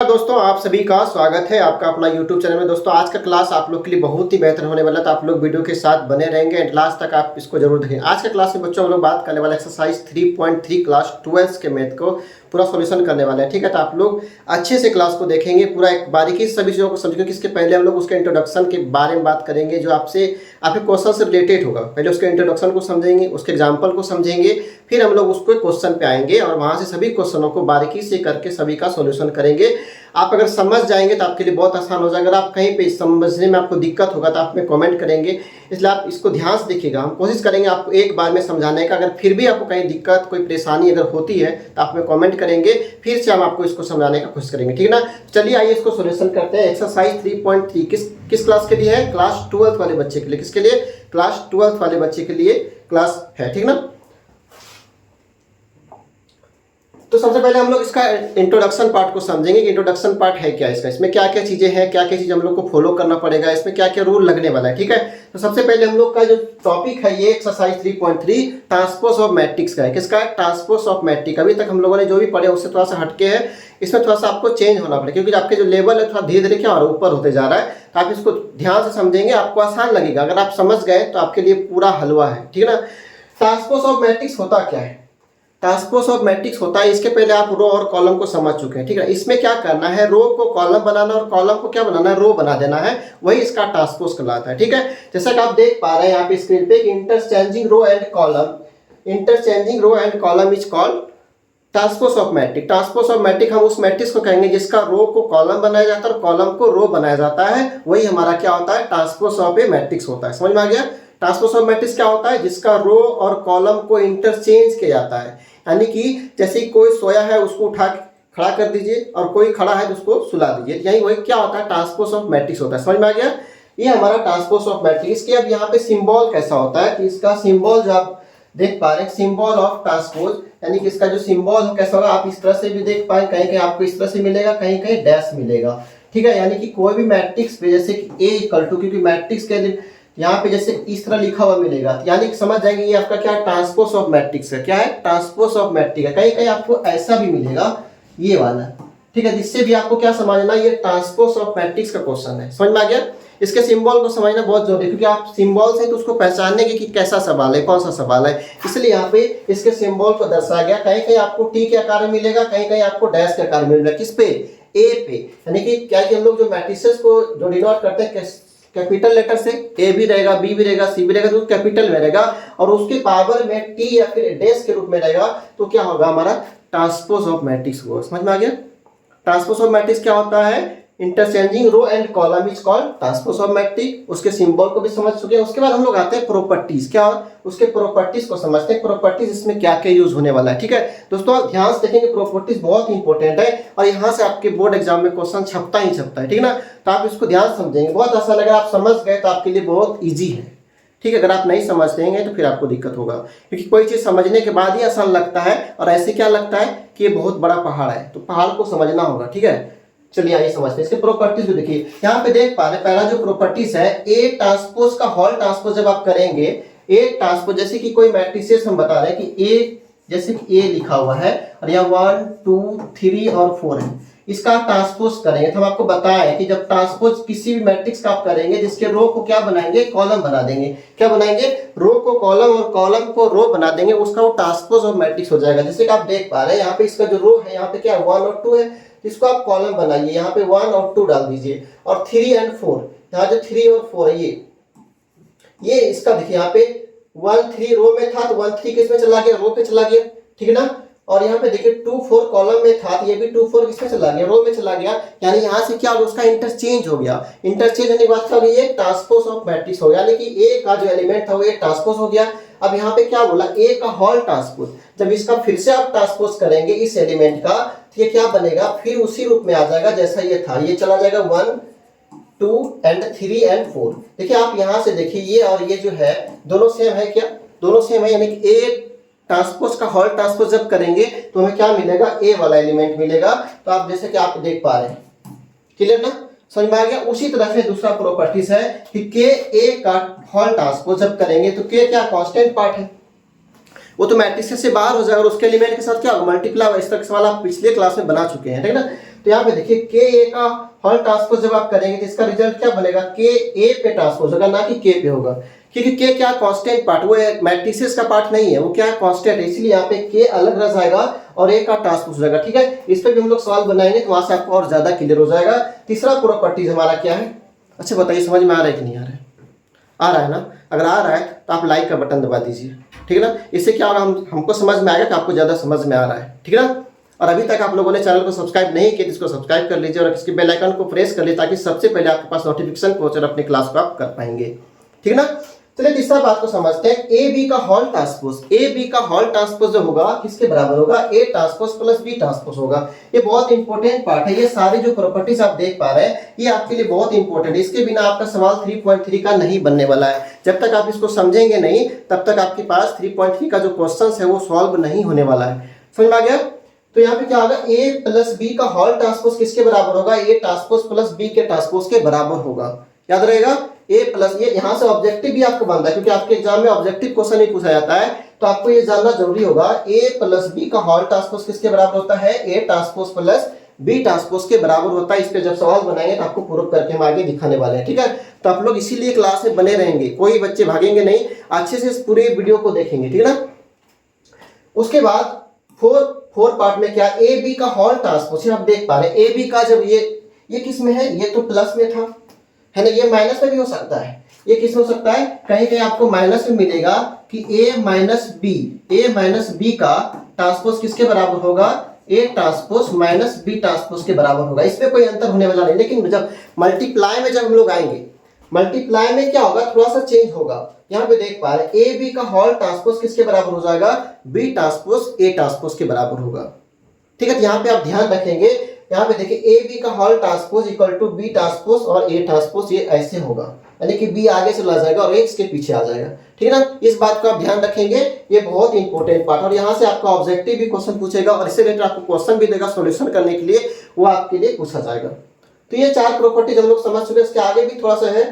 दोस्तों, आप सभी का स्वागत है आपका अपना YouTube चैनल में। दोस्तों, आज का क्लास आप लोग के लिए बहुत ही बेहतर होने वाला है, तो आप लोग वीडियो के साथ बने रहेंगे एंड लास्ट तक आप इसको जरूर देखें। आज के क्लास में बच्चों हम लोग बात करने वाले एक्सरसाइज 3.3 क्लास 12 के मैथ को पूरा सॉल्यूशन करने वाले हैं। ठीक है, तो आप लोग अच्छे से क्लास को देखेंगे, पूरा एक बारीकी से सभी चीज़ों को समझेंगे। इसके पहले हम लोग उसके इंट्रोडक्शन के बारे में बात करेंगे जो आपके क्वेश्चन से रिलेटेड होगा। पहले उसके इंट्रोडक्शन को समझेंगे, उसके एग्जाम्पल को समझेंगे, फिर हम लोग उसको क्वेश्चन पे आएंगे और वहाँ से सभी क्वेश्चनों को बारीकी से करके सभी का सॉल्यूशन करेंगे। आप अगर समझ जाएंगे तो आपके लिए बहुत आसान हो जाएगा। अगर आप कहीं पे समझने में आपको दिक्कत होगा तो आप में कमेंट करेंगे, इसलिए आप इसको ध्यान से देखिएगा। हम कोशिश करेंगे आपको एक बार में समझाने का। अगर फिर भी आपको कहीं दिक्कत, कोई परेशानी अगर होती है तो आप में कमेंट करेंगे, फिर से हम आपको इसको समझाने का कोशिश करेंगे। ठीक है ना। चलिए आइए इसको सॉल्यूशन करते हैं। एक्सरसाइज 3.3 किस क्लास के लिए है? क्लास 12 वाले बच्चे के लिए। किसके लिए? क्लास 12 वाले बच्चे के लिए क्लास है। ठीक ना। तो सबसे पहले हम लोग इसका इंट्रोडक्शन पार्ट को समझेंगे कि इंट्रोडक्शन पार्ट है क्या इसका, इसमें क्या क्या चीजें हैं, क्या क्या चीज हम लोग को फॉलो करना पड़ेगा, इसमें क्या क्या रूल लगने वाला है। ठीक है, तो सबसे पहले हम लोग का जो टॉपिक है ये एक्सरसाइज 3.3 ट्रांसपोज ऑफ मैट्रिक्स का है। किसका है? Transpose of matrix. अभी तक हम लोगों ने जो भी पढ़े उससे थोड़ा सा हटके है, इसमें थोड़ा सा आपको चेंज होना पड़ेगा क्योंकि आपके जो लेवल है थोड़ा धीरे धीरे क्या और ऊपर होते जा रहा है। तो आप इसको ध्यान से समझेंगे, आपको आसान लगेगा। अगर आप समझ गए तो आपके लिए पूरा हलवा है। ठीक है ना। ट्रांसपोज ऑफ मैट्रिक्स होता क्या है? ट्रांसपोज ऑफ मैट्रिक्स होता है, इसके पहले आप रो और कॉलम को समझ चुके हैं। ठीक है, इसमें क्या करना है, रो को कॉलम बनाना और कॉलम को क्या बनाना है, रो बना देना है, वही इसका ट्रांसपोज कहलाता है। ठीक है, जैसा कि आप देख पा रहे हैं यहाँ पे स्क्रीन पे, interchanging row and column is called transpose of matrix. Transpose of matrix हम उस मैट्रिक्स को कहेंगे जिसका रो को कॉलम बनाया जाता है और कॉलम को रो बनाया जाता है, वही हमारा क्या होता है, ट्रांसपोज ऑफ ए मैट्रिक्स होता है। समझ में आ गया? ट्रांसपोज ऑफ मैट्रिक्स क्या होता है? जिसका रो और कॉलम को इंटरचेंज किया जाता है, यानी कि जैसे कोई सोया है उसको उठा के खड़ा कर दीजिए और कोई खड़ा है तो उसको सुला दीजिए, यही वही क्या होता है, ट्रांसपोज ऑफ मैट्रिक्स होता है। समझ में आ गया? ये हमारा ट्रांसपोज ऑफ मैट्रिक्स की। अब यहाँ पे सिंबल कैसा होता है कि इसका सिंबल जो आप देख पा रहे हैं, सिंबल ऑफ ट्रांसपोज, यानी कि इसका जो सिंबल कैसा होगा, आप इस तरह से भी देख पाए, कहीं कहीं आपको इस तरह से मिलेगा, कहीं कहीं डैश मिलेगा। ठीक है, यानी कि कोई भी मैट्रिक्स पे जैसे कि A इक्वल टू, क्योंकि मैट्रिक्स के यहाँ पे जैसे इस तरह लिखा हुआ मिलेगा, यानी कि समझ जाएंगे ये आपका क्या ट्रांसपोज ऑफ मैट्रिक्स है। क्या है? ट्रांसपोज ऑफ मैट्रिक्स है। कहीं कहीं आपको ऐसा भी मिलेगा, ये वाला। ठीक है, जिससे भी आपको क्या समझना, ये ट्रांसपोज ऑफ मैट्रिक्स का क्वेश्चन है। समझ में आ गया? इसके सिंबल को समझना बहुत जरूरी है क्योंकि आप सिंबल से तो उसको पहचानने की कि कैसा सवाल है, कौन सा सवाल है, इसलिए यहाँ पे इसके सिंबल को दर्शाया गया। कहीं कहीं आपको टी के आकार में मिलेगा, कहीं कहीं आपको डैश के आकार में मिलेगा। किस पे? ए पे। यानी कि क्या कि हम लोग जो मैट्रिसेस को जो डिनोट करते हैं कैपिटल लेटर से, ए भी रहेगा, बी भी रहेगा, सी भी रहेगा, तो कैपिटल में रहेगा और उसके पावर में टी या फिर डैश के रूप में रहेगा, तो क्या होगा, हमारा ट्रांसपोज ऑफ मैट्रिक्स होगा। समझ में आ गया? ट्रांसपोज ऑफ मैट्रिक्स क्या होता है? Interchanging row and column is called transpose of matrix. उसके सिंबल को भी समझ चुके हैं। उसके बाद हम लोग आते हैं प्रॉपर्टीज। क्या उसके प्रॉपर्टीज को समझते हैं, प्रॉपर्टीज इसमें क्या क्या यूज होने वाला है। ठीक है दोस्तों, ध्यान से देखेंगे, प्रॉपर्टीज बहुत इंपॉर्टेंट है और यहाँ से आपके बोर्ड एग्जाम में क्वेश्चन छपता ही छपता है। ठीक है ना, तो आप इसको ध्यान समझेंगे, बहुत आसान। अगर आप समझ गए तो आपके लिए बहुत ईजी है। ठीक है, अगर आप नहीं समझते हैं तो फिर आपको दिक्कत होगा, क्योंकि कोई चीज समझने के बाद ही आसान लगता है और ऐसे क्या लगता है कि ये बहुत बड़ा पहाड़ है, तो पहाड़ को समझना होगा। ठीक है, चलिए आइए समझते हैं इसके प्रॉपर्टीज को। देखिए यहाँ पे देख पा रहे, पहला जो प्रॉपर्टीज है, ए ट्रांसपोज का होल ट्रांसपोज जब आप करेंगे, ए ट्रांसपोज जैसे कि कोई मैट्रिसेस हम बता रहे हैं कि ए, जैसे कि ए लिखा हुआ है और यहाँ 1 2 3 और 4 है, इसका ट्रांसपोज करेंगे तो हम आपको बताया कि जब ट्रांसपोज किसी भी मैट्रिक्स का आप करेंगे, जिसके रो को क्या बनाएंगे, कॉलम बना देंगे। क्या बनाएंगे? रो को कॉलम और कॉलम को रो बना देंगे, उसका वो ट्रांसपोज ऑफ मैट्रिक्स हो जाएगा। जैसे कि आप देख पा रहे हैं यहाँ पे इसका जो रो है, यहाँ पे क्या 1 और 2 है, इसको आप कॉलम बनाइए, यहाँ पे 1 और 2 डाल दीजिए और 3 एंड 4, यहाँ जो 3 और 4 है ये इसका देखिए यहाँ पे 1 3 रो में था तो 1 3 किस में चला गया, रो पे चला गया। ठीक है ना, और यहाँ पे देखिए 2 4 कॉलम में था तो ये भी 2 4 किसमें चला गया, रो में चला गया। यानी यहाँ से क्या उसका इंटरचेंज हो गया। इंटरचेंज होने के बाद क्या हो गया, ये ट्रांसपोज ऑफ मैट्रिक्स हो गया, यानी कि ए का जो एलिमेंट था वो ये ट्रांसपोज हो गया। अब यहाँ पे क्या बोला, ए का होल ट्रांसपोज, जब इसका फिर से आप ट्रांसपोज करेंगे इस एलिमेंट का, तो ये क्या बनेगा, फिर उसी रूप में आ जाएगा जैसा ये था, ये चला जाएगा 1 2 एंड 3 एंड 4। देखिए आप यहाँ से देखिए ये और ये जो है दोनों सेम है। क्या दोनों सेम है? यानी कि ए ट्रांसपोज का होल ट्रांसपोज जब करेंगे तो हमें क्या मिलेगा, ए वाला एलिमेंट मिलेगा। तो आप जैसे कि आप देख पा रहे हैं, क्लियर ना, समझ में आ गया? उसी तरह से दूसरा प्रॉपर्टीज है कि के ए का होल ट्रांसपोज जब करेंगे तो के क्या कांस्टेंट पार्ट है, वो तो मैट्रिक्स से बाहर हो जाएगा और उसके एलिमेंट के साथ क्या होगा, मल्टीप्लाई होगा। इस तरह का सवाल आप पिछले क्लास में बना चुके हैं। ठीक है ना, तो यहाँ पे देखिए के ए का होल ट्रांसपोज जब आप करेंगे तो इसका रिजल्ट क्या बनेगा, के ए पे ट्रांसपोज होगा, ना कि के पे होगा, क्योंकि के क्या कांस्टेंट पार्ट, वो मैट्रिसेस का पार्ट नहीं है, वो क्या है कांस्टेंट है, इसलिए यहाँ पे के अलग रह जाएगा और ए का ट्रांसपोज हो जाएगा। ठीक है, इस पे भी हम लोग सवाल बनाएंगे तो वहां से आपको और ज्यादा क्लियर हो जाएगा। तीसरा प्रॉपर्टीज हमारा क्या है, अच्छा बताइए समझ में आ रहा है कि नहीं आ रहा है? आ रहा है ना? अगर आ रहा है तो आप लाइक का बटन दबा दीजिए, ठीक है ना। इससे क्या होगा, हमको समझ में आएगा कि आपको ज़्यादा समझ में आ रहा है, ठीक है ना। और अभी तक आप लोगों ने चैनल को सब्सक्राइब नहीं किया तो इसको सब्सक्राइब कर लीजिए और इसके बेल आइकन को प्रेस कर लीजिए ताकि सबसे पहले आपके पास नोटिफिकेशन पहुंचे और अपनी क्लास को आप कर पाएंगे, ठीक है ना। चलिए तीसरा बात को समझते हैं, ए बी का होल ट्रांसपोज, ए बी का होल ट्रांसपोज जो होगा किसके बराबर होगा, A transpose plus B transpose होगा। ये बहुत इंपॉर्टेंट पार्ट है, ये सारी जो प्रॉपर्टीज आप देख पा रहे हैं ये आपके लिए बहुत इंपॉर्टेंट है, इसके बिना आपका सवाल 3.3 का नहीं बनने वाला है। जब तक आप इसको समझेंगे नहीं तब तक आपके पास 3.3 का जो क्वेश्चन है वो सॉल्व नहीं होने वाला है, समझ में आ गया। तो यहाँ पे क्या होगा, ए प्लस बी का होल ट्रांसपोज किसके बराबर होगा, ए ट्रांसपोज प्लस बी के ट्रांसपोज के बराबर होगा, याद रहेगा। ए प्लस, ये यहाँ से ऑब्जेक्टिव भी आपको बनता है क्योंकि आपके एग्जाम में ऑब्जेक्टिव क्वेश्चन ही पूछा जाता है, तो आपको ये जानना जरूरी होगा ए प्लस बी का होल ट्रांसपोज किसके बराबर होता है, A transpose plus B transpose के बराबर होता है। इस पे जब सवाल बनाएंगे तो आपको प्रूव करके हम आगे दिखाने वाले हैं, ठीक है। तो आप लोग इसीलिए क्लास में बने रहेंगे, कोई बच्चे भागेंगे नहीं, अच्छे से इस पूरे वीडियो को देखेंगे, ठीक है ना। उसके बाद फोर पार्ट में क्या, ए बी का होल ट्रांसपोज, आप देख पा रहे हैं ए बी का, जब ये किस में है, ये तो प्लस में था, है ना, ये माइनस में भी हो सकता है, ये किस में हो सकता है, कहीं कहीं आपको माइनस में मिलेगा कि ए माइनस बी का ट्रांसपोज किसके बराबर होगा, A transpose minus B transpose के बराबर होगा। इसमें कोई अंतर होने वाला नहीं, लेकिन जब मल्टीप्लाई में जब हम लोग आएंगे, मल्टीप्लाई में क्या होगा, थोड़ा सा चेंज होगा। यहाँ पे देख पा रहे हैं ए बी का होल ट्रांसपोज किसके बराबर हो जाएगा, बी ट्रांसपोज ए ट्रांसपोज के बराबर होगा, ठीक है। तो यहाँ पे आप ध्यान रखेंगे, यहाँ पे देखिए ए बी का whole transpose equal to B transpose और ए ट्रांसपोज, ये ऐसे होगा, यानी कि बी आगे चला जाएगा और एक्स के पीछे आ जाएगा, ठीक है ना। इस बात को आप ध्यान रखेंगे, ये बहुत इंपॉर्टेंट पार्ट। और यहाँ से आपका ऑब्जेक्टिव भी क्वेश्चन पूछेगा और इससे रिलेटेड आपको क्वेश्चन भी देगा सॉल्यूशन करने के लिए, वो आपके लिए पूछा जाएगा। तो ये चार प्रॉपर्टीज हम लोग समझ चुके हैं, इसके आगे भी थोड़ा सा है।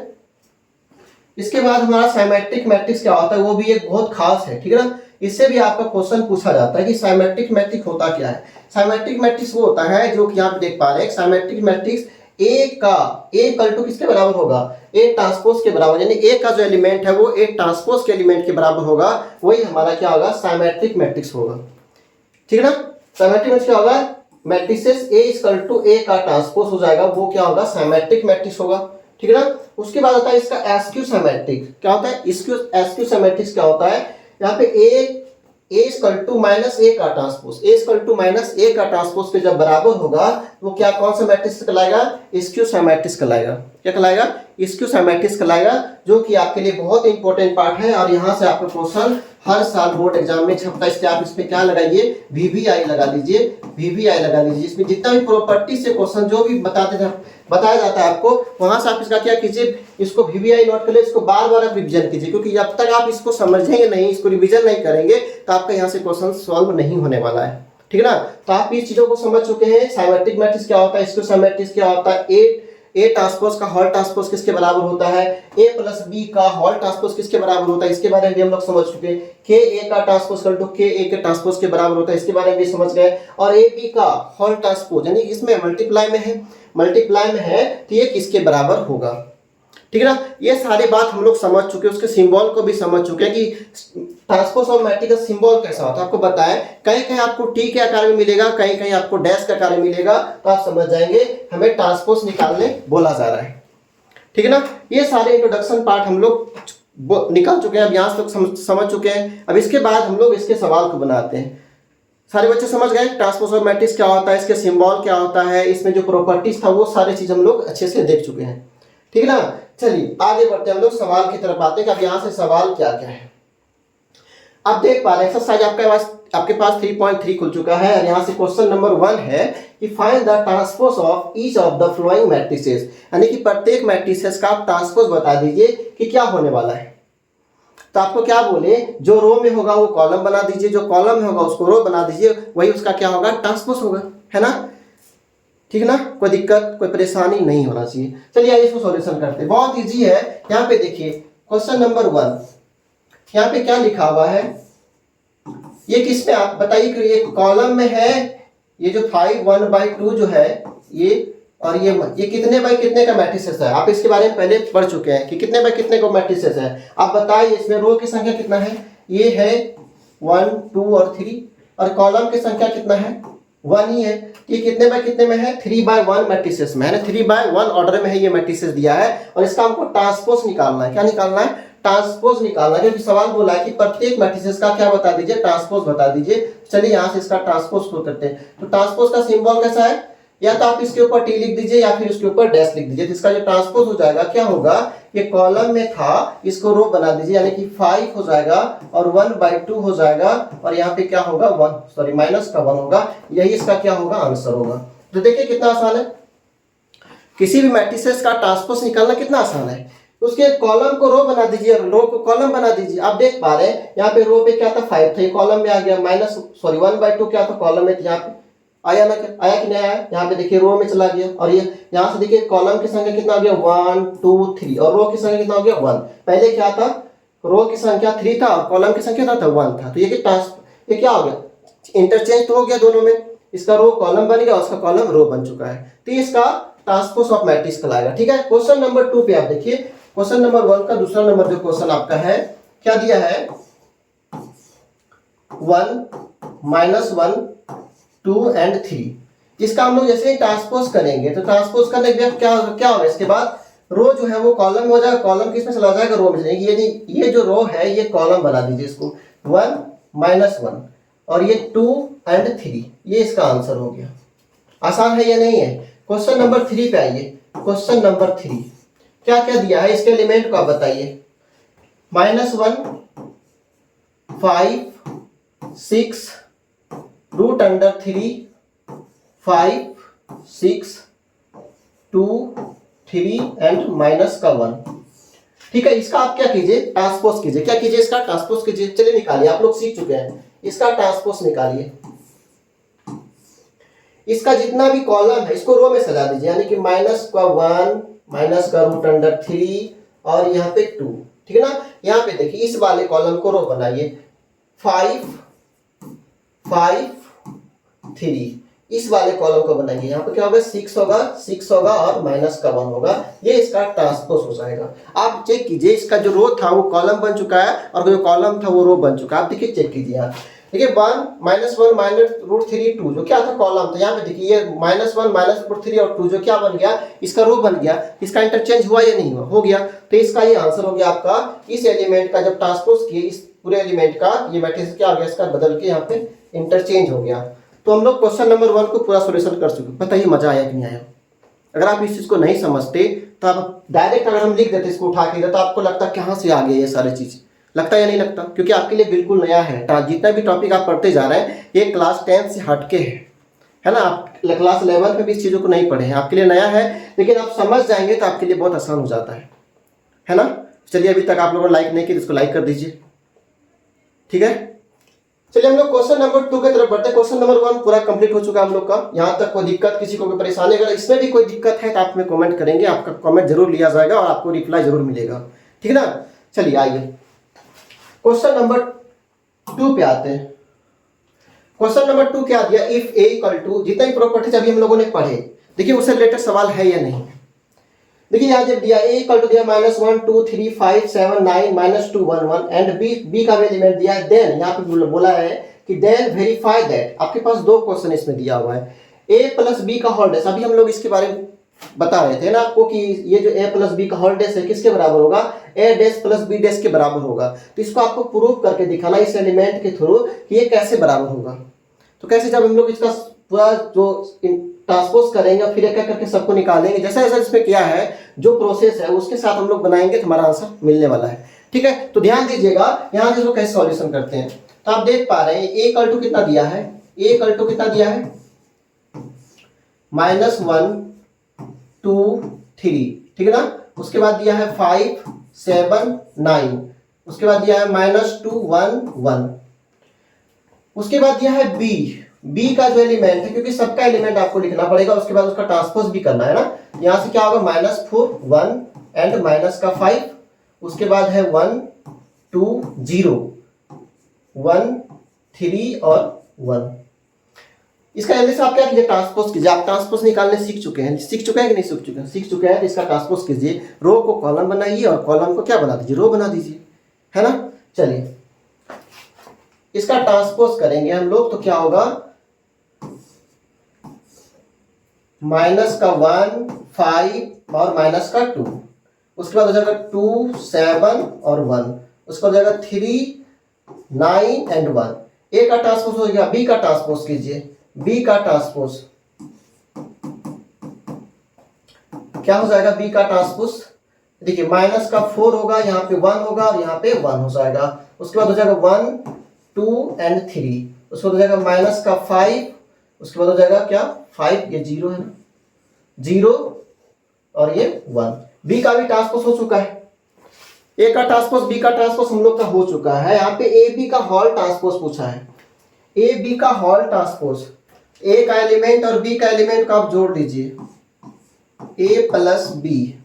इसके बाद हमारा साइमेट्रिक मैट्रिक्स क्या होता है, वो भी एक बहुत खास है, ठीक है ना। इससे भी आपका क्वेश्चन पूछा जाता है कि साइमेट्रिक मैट्रिक्स होता क्या है। साइमेट्रिक मैट्रिक्स वो होता है जो कि आप देख पा रहे हैं, symmetric matrix A equal to किसके बराबर होगा, ए ट्रांसपोज के बराबर, यानी ए का जो एलिमेंट है वो ए ट्रांसपोज के एलिमेंट के बराबर होगा, वही हमारा क्या होगा, साइमेट्रिक मैट्रिक्स होगा, ठीक है ना। साइमेट्रिक मैट्रिक्स क्या होगा, मैट्रिसेस ए इक्वल टू ए का ट्रांसपोज हो जाएगा, वो क्या होगा, साइमेट्रिक मैट्रिक्स होगा, ठीक है ना। उसके बाद आता है इसका एसक्यू साइमेट्रिक, क्या होता है, एसक्यू साइमेट्रिक्स क्या होता है, यहाँ पे A equal to minus A का transpose, A equal to minus A का ट्रांसपोज के जब बराबर होगा वो क्या, कौन सा मैट्रिक्स कहलाएगा, स्क्यू साइमेट्रिक्स कहलाएगा। क्या कहलाएगा, स्क्यू साइमेट्रिक्स कहलाएगा, जो कि आपके लिए बहुत इंपॉर्टेंट पार्ट है। और यहाँ से आपका क्वेश्चन हर साल बोर्ड एग्जाम में छपता है, इसलिए आप इसमें क्या लगाइए, वीवीआई लगा लीजिए, वीवीआई लगा लीजिए। इसमें जितना भी प्रॉपर्टी से क्वेश्चन जो भी बताया जाता है आपको, वहां से आप इसका क्या कीजिए, इसको वीवीआई नोट कर ले, इसको बार बार आप रिविजन कीजिए, क्योंकि जब तक आप इसको समझेंगे नहीं, इसको रिविजन नहीं करेंगे तो आपका यहाँ से क्वेश्चन सॉल्व नहीं होने वाला है, ठीक है ना। तो आप इस चीजों को समझ चुके हैं, साइमेट्रिक मैट्रिक्स क्या होता है, स्क्यू साइमेट्रिक्स क्या होता है, ए ट्रांसपोज का होल ट्रांसपोज किसके बराबर होता है, ए प्लस बी का होल ट्रांसपोज किसके बराबर होता है, इसके बारे में भी हम लोग समझ चुके हैं। के ए का ट्रांसपोज कर टू के ए के ट्रांसपोज के बराबर होता है, इसके बारे में भी समझ गए। और ए बी का होल ट्रांसपोज यानी इसमें मल्टीप्लाई में है तो ये किसके बराबर होगा, ठीक है ना। ये सारी बात हम लोग समझ चुके हैं, उसके सिंबल को भी समझ चुके हैं कि ट्रांसपोज ऑफ मैट्रिक्स का सिंबल कैसा होता है, आपको बताएं। कहीं कहीं आपको टी के आकार में मिलेगा, कहीं कहीं आपको डैश के आकार में मिलेगा, तो आप समझ जाएंगे हमें ट्रांसपोज निकालने बोला जा रहा है, ठीक है ना। ये सारे इंट्रोडक्शन पार्ट हम लोग निकाल चुके हैं, अब यहाँ से समझ चुके हैं। अब इसके बाद हम लोग इसके सवाल को बनाते हैं। सारे बच्चे समझ गए ट्रांसपोज ऑफ मैट्रिक्स क्या होता है, इसके सिंबल क्या होता है, इसमें जो प्रॉपर्टीज था वो सारी चीज हम लोग अच्छे से देख चुके हैं, ठीक है ना। चलिए आगे बढ़ते हैं, हम लोग सवाल की तरफ आते हैं कि अब यहाँ से सवाल क्या क्या है। आप देख पा रहे हैं एक्सरसाइज आपके पास 3.3 खुल चुका है और यहाँ से क्वेश्चन नंबर 1 है कि find the transpose of each of the flowing matrices, यानी कि प्रत्येक मैट्रिसेस का आप ट्रांसपोज बता दीजिए कि क्या होने वाला है। तो आपको क्या बोले, जो रो में होगा वो कॉलम बना दीजिए, जो कॉलम में होगा उसको रो बना दीजिए, वही उसका क्या होगा, ट्रांसपोज होगा, है ना, ठीक है ना। कोई दिक्कत कोई परेशानी नहीं होना चाहिए। चलिए आइए इसको सॉल्यूशन करते हैं, बहुत इजी है। यहाँ पे देखिए क्वेश्चन नंबर 1, यहाँ पे क्या लिखा हुआ है, ये किस में आप बताइए कि ये कॉलम में है, ये जो 5 1/2 जो है ये और ये कितने बाई कितने का मैट्रिसेस है? आप इसके बारे में पहले पढ़ चुके हैं कि कितने बाई कितने का मैट्रिसेस है। आप बताइए इसमें रो की संख्या कितना है? ये है 1 2 और 3 और कॉलम की संख्या कितना है? 1 ही है। ये कितने बाय कितने में है? 3/1 मैट्रिसेस में है ना, 3/1 ऑर्डर में है ये मैट्रिसेस दिया है और इसका हमको ट्रांसपोज निकालना है। क्या निकालना है? ट्रांसपोज निकालना है, क्योंकि सवाल बोला है कि प्रत्येक मैट्रिसेस का क्या बता दीजिए? ट्रांसपोज बता दीजिए। चलिए यहाँ से इसका ट्रांसपोज को करते हैं। तो ट्रांसपोज का सिंबल कैसा है? या तो आप इसके ऊपर टी लिख दीजिए या फिर इसके ऊपर डैश लिख दीजिए। तो इसका जो ट्रांसपोज हो जाएगा क्या होगा? ये कॉलम में था, इसको रो बना दीजिए, यानी कि 5 हो जाएगा और 1/2 हो जाएगा और यहाँ पे क्या होगा? माइनस का 1 होगा। यही इसका क्या होगा? आंसर होगा। तो देखिए कितना आसान है, किसी भी मैट्रिसेस का ट्रांसपोज निकालना कितना आसान है। उसके कॉलम को रो बना दीजिए और रो को कॉलम बना दीजिए। आप देख पा रहे हैं यहाँ पे रो पे क्या था? 5 था, ये कॉलम में आ गया। 1/2 क्या था? कॉलम में, यहाँ पे आया ना? क्या आया कि नहीं आया? यहाँ पे देखिए रो में चला गया और ये यहाँ से देखिए कॉलम की संख्या कितना हो गया? 1 2 3 और रो की संख्या कितना हो गया? 1। पहले क्या था? रो की संख्या 3 था और कॉलम की संख्या था 1 था। तो ये क्या हो गया? इंटरचेंज तो हो गया दोनों में। इसका रो कॉलम बन गया, उसका कॉलम रो बन चुका है। तो इसका ट्रांसपोज ऑफ मैट्रिक्स कहलाएगा। ठीक है। क्वेश्चन नंबर 2 पे आप देखिए, क्वेश्चन नंबर 1 का दूसरा नंबर जो क्वेश्चन आपका है, क्या दिया है? 1 -1 2 एंड 3। इसका हम लोग जैसे ही ट्रांसपोज करेंगे तो ट्रांसपोज करने के बाद क्या होगा? इसके बाद रो जो है वो कॉलम में हो जाएगा, कॉलम किसमें चला जाएगा? रो में चलेगी। ये जो रो है ये कॉलम बना दीजिए इसको। 1 -1 और ये 2 एंड 3, ये इसका आंसर हो गया। आसान है या नहीं है? क्वेश्चन नंबर 3 पे आइए। क्वेश्चन नंबर 3 क्या क्या दिया है? इसके एलिमेंट को आप बताइए। -1 5 6 √3 5 6 2 3 एंड माइनस का 1। ठीक है। इसका आप क्या कीजिए? ट्रांसपोज कीजिए। क्या कीजिए? इसका ट्रांसपोज कीजिए। चलिए निकालिए, आप लोग सीख चुके हैं। इसका ट्रांसपोज निकालिए। इसका जितना भी कॉलम है इसको रो में सजा दीजिए, यानी कि -1 माइनस का √3 और यहाँ पे 2। ठीक है ना। यहाँ पे देखिए इस वाले कॉलम को रो बनाइए। 5 5 3 इस वाले कॉलम को बनाइए। यहाँ पे क्या होगा? 6 होगा और माइनस का 1 होगा। ये इसका ट्रांसपोज हो जाएगा। आप चेक कीजिए, इसका जो रो था वो कॉलम बन चुका है और जो कॉलम था वो रो बन चुका है। आप देखिए, चेक कीजिए यहाँ। देखिए 1 -1 √3 2 जो क्या था? कॉलम। तो यहाँ पे देखिए ये -1 √3 और 2 जो क्या बन गया? इसका रो बन गया। इसका इंटरचेंज हुआ या नहीं हुआ? हो गया। तो इसका ये आंसर हो गया आपका। इस एलिमेंट का जब ट्रांसपोज किए, इस पूरे एलिमेंट का ये मैट्रिक्स क्या आ गया? इसका बदल के यहाँ पे इंटरचेंज हो गया। तो हम लोग क्वेश्चन नंबर 1 को पूरा सॉल्यूशन कर चुके। बताइए मजा आया कि नहीं आया? अगर आप इस चीज को नहीं समझते तो आप डायरेक्ट अगर हम लिख देते इसको उठा के, तो आपको लगता कहाँ से आ गया ये सारी चीज? लगता या नहीं लगता? क्योंकि आपके लिए बिल्कुल नया है। जितना भी टॉपिक आप पढ़ते जा रहे हैं ये क्लास 10 से हटके है ना। आप क्लास 11 में भी इस चीज़ों को नहीं पढ़े हैं, आपके लिए नया है, लेकिन आप समझ जाएंगे तो आपके लिए बहुत आसान हो जाता है ना। चलिए, अभी तक आप लोगों ने लाइक नहीं किया, इसको लाइक कर दीजिए। ठीक है। चलिए हम लोग क्वेश्चन नंबर 2 की तरफ बढ़ते हैं। क्वेश्चन नंबर 1 पूरा कंप्लीट हो चुका है हम लोग का। यहाँ तक कोई दिक्कत, किसी को कोई परेशानी, अगर इसमें भी कोई दिक्कत है तो आप में कमेंट करेंगे, आपका कमेंट जरूर लिया जाएगा और आपको रिप्लाई जरूर मिलेगा। ठीक है ना। चलिए आइए क्वेश्चन नंबर 2 पे आते हैं। क्वेश्चन नंबर 2 क्या दिया? इफ ए इक्वल टू, जितने भी प्रॉपर्टीज अभी हम लोगों ने पढ़े, देखिए उससे रिलेटेड सवाल है या नहीं। देखिए यहाँ जब दिया ए इक्वल टू दिया -1 2 3 5 7 9 -2 1 1 एंड बी का भी एलिमेंट दिया है, देन यहाँ पे बोला है कि देन वेरीफाई दैट। आपके पास 2 क्वेश्चन इसमें दिया हुआ है। a प्लस बी का होल डैश, अभी हम लोग इसके बारे में बता रहे थे ना आपको कि ये जो a प्लस बी का होल डैश है किसके बराबर होगा? a dash plus B dash के बराबर होगा। तो इसको आपको प्रूव करके दिखाना इस एलिमेंट के थ्रू कि ये कैसे बराबर होगा। तो कैसे? जब हम लोग इसका पूरा जो ट्रांसपोज करेंगे फिर एक एक करके सबको निकालेंगे, जैसा जैसा इसमें किया है जो प्रोसेस है उसके साथ हम लोग बनाएंगे तो हमारा आंसर मिलने वाला है। ठीक है। तो ध्यान दीजिएगा यहाँ से इसको कैसे सॉल्यूशन करते हैं। तो आप देख पा रहे हैं a इक्वल टू कितना दिया है? a इक्वल टू कितना दिया है? -1 2 3। ठीक है ना। उसके बाद दिया है 5 7 9। उसके बाद दिया है -2 1 1। उसके बाद दिया है बी का जो एलिमेंट है, क्योंकि सबका एलिमेंट आपको लिखना पड़ेगा, उसके बाद उसका ट्रांसपोज भी करना है ना। यहां से क्या होगा? -4 1 एंड माइनस का 5। उसके बाद है 1 2 0 1 3 और 1। इसका जल्दी से आप क्या कीजिए, ट्रांसपोज कीजिए। आप ट्रांसपोज निकालने सीख चुके हैं कि नहीं सीख चुके हैं तो इसका ट्रांसपोज कीजिए, रो को कॉलम बनाइए और कॉलम को क्या बना दीजिए, रो बना दीजिए, है ना। चलिए इसका ट्रांसपोज करेंगे हम लोग तो क्या होगा, माइनस का 1 5 और माइनस का 2, उसके बाद हो जाएगा 2 7 और 1, उसके बाद हो जाएगा 3 9 एंड 1। ए का ट्रांसपोज हो गया, बी का ट्रांसपोज कीजिए, बी का ट्रांसपोज क्या हो जाएगा, बी का ट्रांसपोज देखिए माइनस का 4 होगा, यहाँ पे 1 होगा और यहाँ पे 1 हो जाएगा। उसके बाद हो जाएगा 1 2 एंड 3, उसके बाद हो जाएगा माइनस का 5, उसके बाद हो जाएगा क्या 5, ये 0 है ना, 0 और ये 1। बी का भी ट्रांसपोज हो चुका है, ए का ट्रांसपोज बी का ट्रांसपोज हम लोग का हो चुका है। यहाँ पे ए बी का हॉल ट्रांसपोज पूछा है, ए बी का हॉल ट्रांसपोज, ए का एलिमेंट और बी का एलिमेंट का आप जोड़ दीजिए, ए प्लस बी।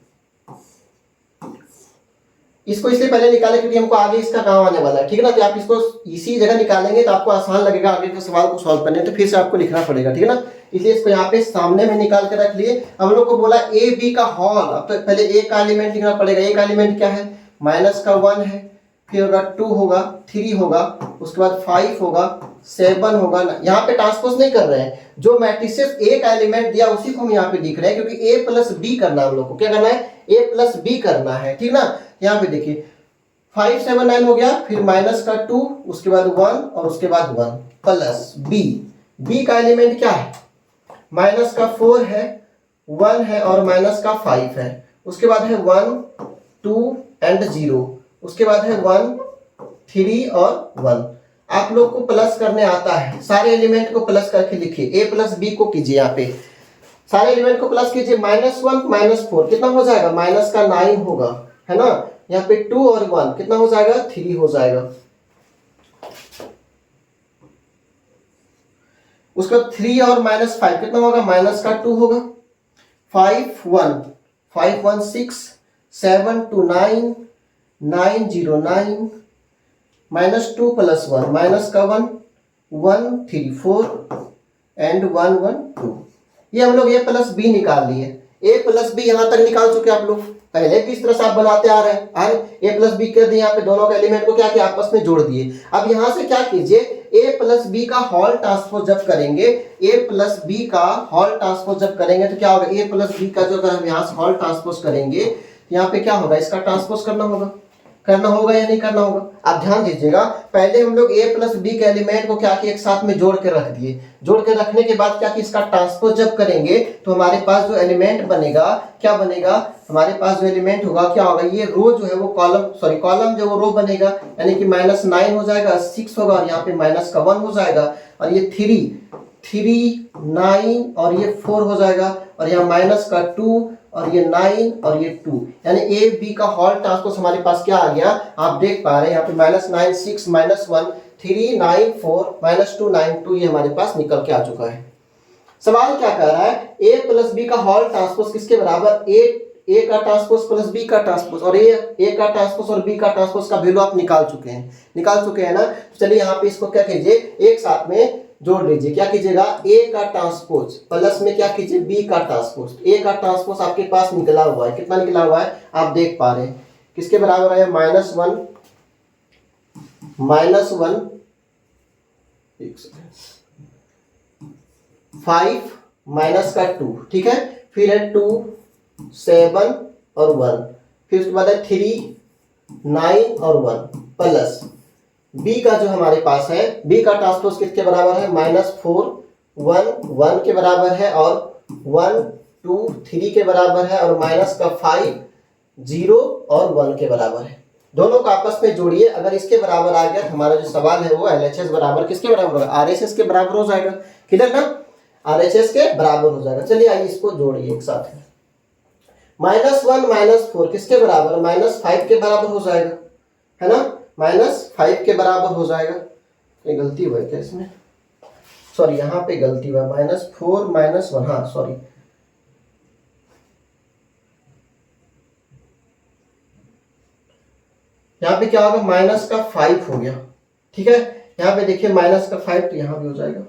इसको इसलिए पहले निकाले क्योंकि हमको आगे इसका काम आने वाला है, ठीक है ना। तो आप इसको इसी जगह निकालेंगे तो आपको आसान लगेगा आगे के सवाल को सॉल्व करने, तो फिर से आपको लिखना पड़ेगा, ठीक है ना। इसलिए इसको यहाँ पे सामने में निकाल के रख लिए। हम लोग को बोला ए बी का हॉल, अब तो पहले ए का एलिमेंट लिखना पड़ेगा। ए का एलिमेंट क्या है, माइनस का 1 है, फिर होगा 2 होगा, 3 होगा, उसके बाद 5 होगा, 7 होगा ना। यहाँ पे ट्रांसपोज नहीं कर रहे हैं, जो मैट्रिसेस ए का एलिमेंट दिया उसी को हम यहाँ पे लिख रहे हैं, क्योंकि ए प्लस बी करना है हम लोग को, क्या करना है, ए प्लस बी करना है, ठीक ना। यहाँ पे देखिए 5 7 9 हो गया, फिर माइनस का 2, उसके बाद 1 और उसके बाद 1 प्लस बी। बी का एलिमेंट क्या है, माइनस का 4 है, 1 है और माइनस का 5 है, उसके बाद है 1 2 एंड 0, उसके बाद है 1 3 और 1। आप लोग को प्लस करने आता है, सारे एलिमेंट को प्लस करके लिखिए, ए प्लस बी को कीजिए, यहाँ पे सारे एलिमेंट को प्लस कीजिए। -1 -4 कितना हो जाएगा, माइनस का 9 होगा, है ना। यहाँ पे 2 और 1 कितना हो जाएगा, 3 हो जाएगा। उसका 3 और -5 कितना होगा, माइनस का 2 होगा। 5 1 5 1 6 7 2 9 9 0 9 -2 + 1 माइनस का 1 1 3 4 एंड 1 1 2। ये हम लोग ए प्लस बी निकाल लिए, ए प्लस बी यहां तक निकाल चुके आप लोग, पहले भी इस तरह से आप बनाते आ रहे हैं। ए प्लस बी कर दिए, यहाँ पे दोनों के एलिमेंट को क्या किया, आपस में जोड़ दिए। अब यहाँ से क्या कीजिए, ए प्लस बी का हॉल ट्रांसपोज जब करेंगे, ए प्लस बी का हॉल ट्रांसपोज जब करेंगे तो क्या होगा, ए प्लस बी का जो अगर हम यहाँ से हॉल ट्रांसपोज करेंगे यहाँ पे क्या होगा, इसका ट्रांसपोज करना होगा या नहीं करना होगा। आप ध्यान दीजिएगा, पहले हम लोग ए प्लस बी के एलिमेंट को क्या किया, एक साथ में जोड़ के रख दिए। जोड़ के रखने के बाद क्या कि इसका ट्रांसपोज जब करेंगे तो हमारे पास जो एलिमेंट बनेगा, क्या बनेगा, हमारे पास जो एलिमेंट होगा क्या होगा, ये रो जो है वो कॉलम जो वो रो बनेगा, यानी कि -9 हो जाएगा, 6 होगा और यहाँ पे माइनस का 1 हो जाएगा, और ये 3 9 और ये 4 हो जाएगा, और यहाँ माइनस का 2 और ये 9 और ये 2, यानी ए बी का हॉल ट्रांसपोज हमारे पास क्या आ गया, आप देख पा रहे हैं यहाँ पे -9 6 -1 3 9 4 -2 9 2, ये हमारे पास निकल के आ चुका है। सवाल क्या कह रहा है, ए प्लस बी का हॉल ट्रांसपोज किसके बराबर, ए का ट्रांसपोज प्लस बी का ट्रांसपोज, और ए का ट्रांसपोज और बी का ट्रांसपोज का वैल्यू आप निकाल चुके हैं ना। चलिए यहाँ पे इसको क्या कीजिए, एक साथ में जोड़ लीजिए। क्या कीजिएगा, ए का ट्रांसपोज प्लस में क्या कीजिए, बी का ट्रांसपोज। ए का ट्रांसपोज आपके पास निकला हुआ है, कितना निकला हुआ है आप देख पा रहे हैं, किसके बराबर है, -1 5 माइनस का 2, ठीक है, फिर है 2 7 और 1, फिर उसके बाद है 3 9 और 1 प्लस बी का जो हमारे पास है, बी का ट्रांसपोज किसके बराबर है, -4 1 1 के बराबर है, और 1 2 3 के बराबर है, और माइनस का 5 0 और 1 के बराबर है। दोनों को आपस में जोड़िए, अगर इसके बराबर आ गया तो हमारा जो सवाल है वो LHS बराबर किसके बराबर होगा, RHS के बराबर हो जाएगा, क्लियर ना, RHS के बराबर हो जाएगा। चलिए आइए इसको जोड़िए एक साथ में, -1 -4 किसके बराबर, -5 के बराबर हो जाएगा, है ना, -5 के बराबर हो जाएगा। ये गलती हुआ है क्या इसमें, सॉरी यहाँ पे गलती हुआ, -4 -1, हाँ सॉरी, यहाँ पे क्या होगा, माइनस का 5 हो गया, ठीक है। यहाँ पे देखिए -5 तो यहाँ भी हो जाएगा,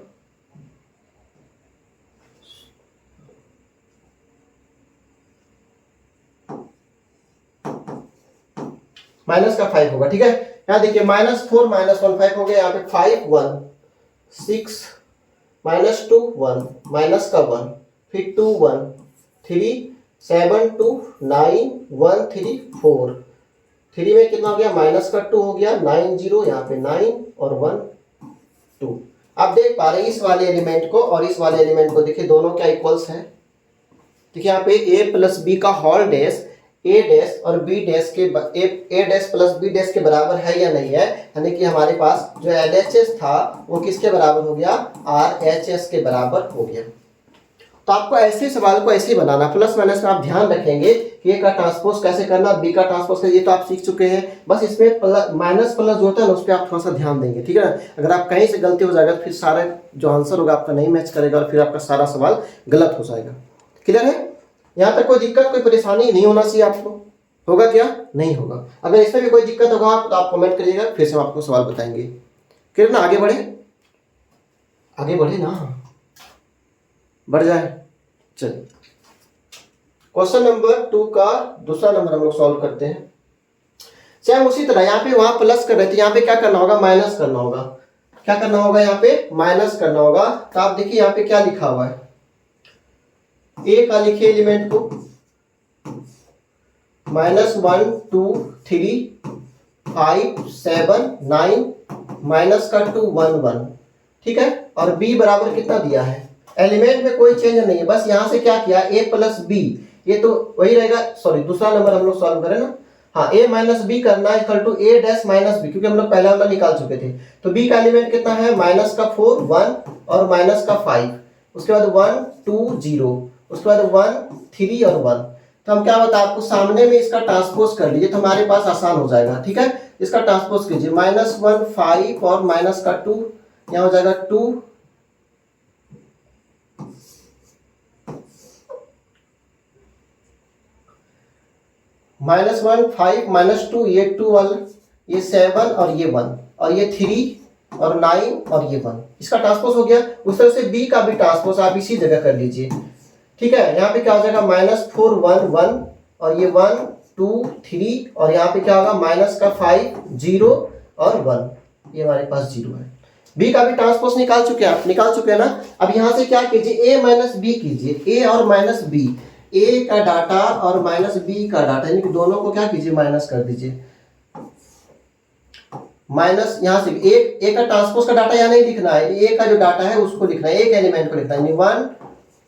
माइनस का 5 होगा, ठीक है। यहाँ देखिए -4 -1 5 हो गया, यहाँ पे 5 1 6 -2 1 माइनस का 1 फिर 2 1 3 7 2 9 1 3 4 3 में कितना हो गया माइनस का 2 हो गया 9 0 यहाँ पे 9 और 1 2। आप देख पा रहे हैं इस वाले एलिमेंट को और इस वाले एलिमेंट को, देखिए दोनों क्या इक्वल्स हैं। देखिए यहाँ पे a प्लस बी का होल डैश a डैश और b डैश के a dash plus b dash के बराबर है या नहीं है, यानी कि हमारे पास जो LHS था वो किसके बराबर हो गया, RHS के बराबर हो गया। तो आपको ऐसे सवाल को ऐसे ही बनाना, प्लस माइनस में आप ध्यान रखेंगे कि a का ट्रांसपोज कैसे करना, b का ट्रांसपोज कैसे, ये तो आप सीख चुके हैं। बस इसमें माइनस प्लस जो होता है ना उस पर आप थोड़ा सा ध्यान देंगे, ठीक है ना। अगर आप कहीं से गलती हो जाएगा तो फिर सारा जो आंसर होगा आपका नहीं मैच करेगा और फिर आपका सारा सवाल गलत हो जाएगा। क्लियर है? यहाँ तक कोई दिक्कत कोई परेशानी नहीं होना चाहिए आपको, होगा क्या, नहीं होगा। अगर इसमें भी कोई दिक्कत होगा तो आप कमेंट करिएगा, फिर से हम आपको सवाल बताएंगे। क्लियर ना? आगे बढ़े, आगे बढ़े ना, बढ़ जाए। चलिए क्वेश्चन नंबर 2 का दूसरा नंबर हम लोग सॉल्व करते हैं। सेम उसी तरह यहाँ पे वहां प्लस कर रहे थे, यहाँ पे क्या करना होगा, माइनस करना होगा। क्या करना होगा, यहाँ पे माइनस करना होगा। तो आप देखिए यहाँ पे क्या लिखा हुआ है, ए का लिखिए एलिमेंट को -1 2 3 5 7 9 माइनस का 2 1 1, ठीक है। और b बराबर कितना दिया है, एलिमेंट में कोई चेंज नहीं है, बस यहां से क्या किया a प्लस बी, ये तो वही रहेगा। सॉरी दूसरा नंबर हम लोग सॉल्व करें ना, हाँ a माइनस बी करना equal to a dash minus B, क्योंकि हम लोग पहला वाला निकाल चुके थे। तो b का एलिमेंट कितना है, माइनस का 4 1 और माइनस का 5, उसके बाद 1 2 0, उसके बाद 1 3 और 1। तो हम क्या बता आपको, सामने में इसका ट्रांसपोज कर लीजिए तो हमारे पास आसान हो जाएगा, ठीक है। इसका ट्रांसपोज कीजिए, -1 5 और माइनस का 2, यहाँ हो जाएगा 2 -1 5 -2, ये 2 वाला, ये 7 और ये 1 और ये 3 और 9 और ये 1, इसका ट्रांसपोज हो गया। उस तरह से b का भी ट्रांसपोज आप इसी जगह कर लीजिए, ठीक है। यहाँ पे क्या हो जाएगा -4 1 1 और ये 1 2 3 और यहाँ पे क्या होगा माइनस का 5 0 और 1, ये हमारे पास 0 है। b का भी ट्रांसपोज निकाल चुके हैं आप, निकाल चुके हैं ना। अब यहाँ से क्या कीजिए, a माइनस बी कीजिए, a और माइनस b, a का डाटा और माइनस b का डाटा, यानी कि दोनों को क्या कीजिए, माइनस कर दीजिए। माइनस यहाँ से a का ट्रांसपोज का डाटा यहाँ नहीं लिखना है, a का जो डाटा है उसको लिखना है, एक एलिमेंट को लिखना है। 1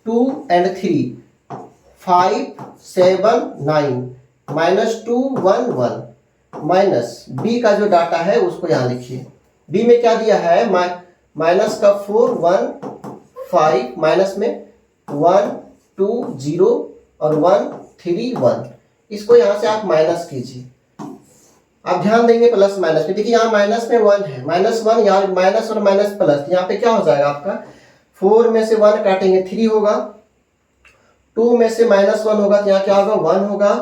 2 and 3 5 7 9 -2 1 1 माइनस b का जो डाटा है उसको यहाँ लिखिए। b में क्या दिया है, माइनस का 4 1 5 माइनस में 1 2 0 और 1 3 1, इसको यहाँ से आप माइनस कीजिए। आप ध्यान देंगे प्लस माइनस में, देखिए यहाँ माइनस में 1 है, -1 यहाँ माइनस और माइनस प्लस, यहाँ पे क्या हो जाएगा आपका, 4 में से 1 काटेंगे 3 होगा, 2 में से -1 होगा तो यहाँ क्या होगा 1 होगा,